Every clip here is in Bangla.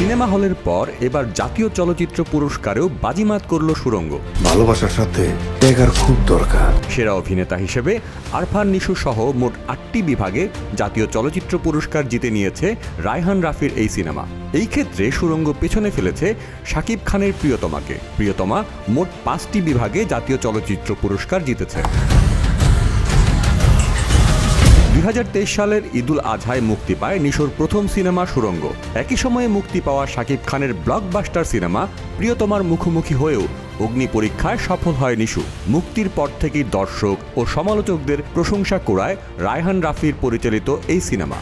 সিনেমা হলের পর এবার জাতীয় চলচ্চিত্র পুরস্কারেও বাজিমাত করল সুড়ঙ্গ। ভালোবাসার সাথে ত্যাগের খুব দরকার। সেরা অভিনেতা হিসেবে আরফান নিশু সহ মোট 8টি বিভাগে জাতীয় চলচ্চিত্র পুরস্কার জিতে নিয়েছে রায়হান রাফির এই সিনেমা। এই ক্ষেত্রে সুড়ঙ্গ পেছনে ফেলেছে শাকিব খানের প্রিয়তমাকে। প্রিয়তমা মোট 5টি বিভাগে জাতীয় চলচ্চিত্র পুরস্কার জিতেছে। 2023 সালের ঈদুল আজহায় মুক্তি পায় নিশোর প্রথম সিনেমা সুড়ঙ্গ। একই সময়ে মুক্তি পাওয়া শাকিব খানের ব্লকবাস্টার সিনেমা প্রিয়তমার মুখোমুখি হয়েও অগ্নি পরীক্ষায় সফল হয় নিশু। মুক্তির পর থেকেই দর্শক ও সমালোচকদের প্রশংসা কুড়ায় রায়হান রাফির পরিচালিত এই সিনেমা।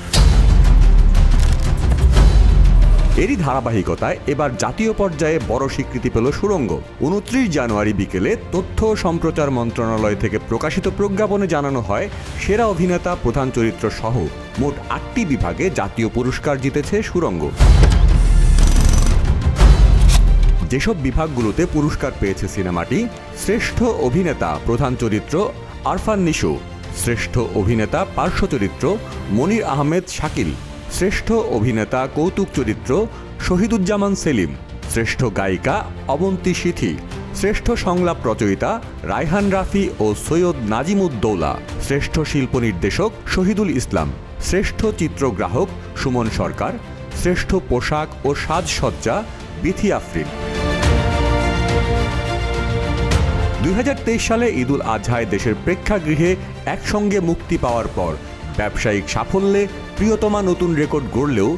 এরই ধারাবাহিকতায় এবার জাতীয় পর্যায়ে বড় স্বীকৃতি পেল সুড়ঙ্গ। 29 জানুয়ারি বিকেলে তথ্য ও সম্প্রচার মন্ত্রণালয় থেকে প্রকাশিত প্রজ্ঞাপনে জানানো হয়, সেরা অভিনেতা, প্রধান চরিত্র সহ মোট 8টি বিভাগে জাতীয় পুরস্কার জিতেছে সুড়ঙ্গ। যেসব বিভাগগুলোতে পুরস্কার পেয়েছে সিনেমাটি: শ্রেষ্ঠ অভিনেতা, প্রধান চরিত্র আরফান নিশু, শ্রেষ্ঠ অভিনেতা পার্শ্ব চরিত্র মনির আহমেদ শাকিল, শ্রেষ্ঠ অভিনেতা কৌতুক চরিত্র শহীদুজ্জামান সেলিম, শ্রেষ্ঠ গায়িকা অবন্তী সিথি, শ্রেষ্ঠ সংলাপ রচয়িতা রায়হান রাফি ও সৈয়দ নাজিমুদ্দৌলা, শ্রেষ্ঠ শিল্প নির্দেশক শহীদুল ইসলাম, শ্রেষ্ঠ চিত্রগ্রাহক সুমন সরকার, শ্রেষ্ঠ পোশাক ও সাজসজ্জা বিথি আফরিন। 2023 সালে ঈদুল আজহায় দেশের প্রেক্ষাগৃহে একসঙ্গে মুক্তি পাওয়ার পর ব্যবসায়িক সাফল্যে প্রিয়তমা নতুন রেকর্ড গড়লেও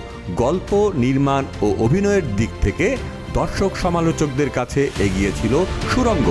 গল্প, নির্মাণ ও অভিনয়ের দিক থেকে দর্শক সমালোচকদের কাছে এগিয়ে ছিল সুড়ঙ্গ।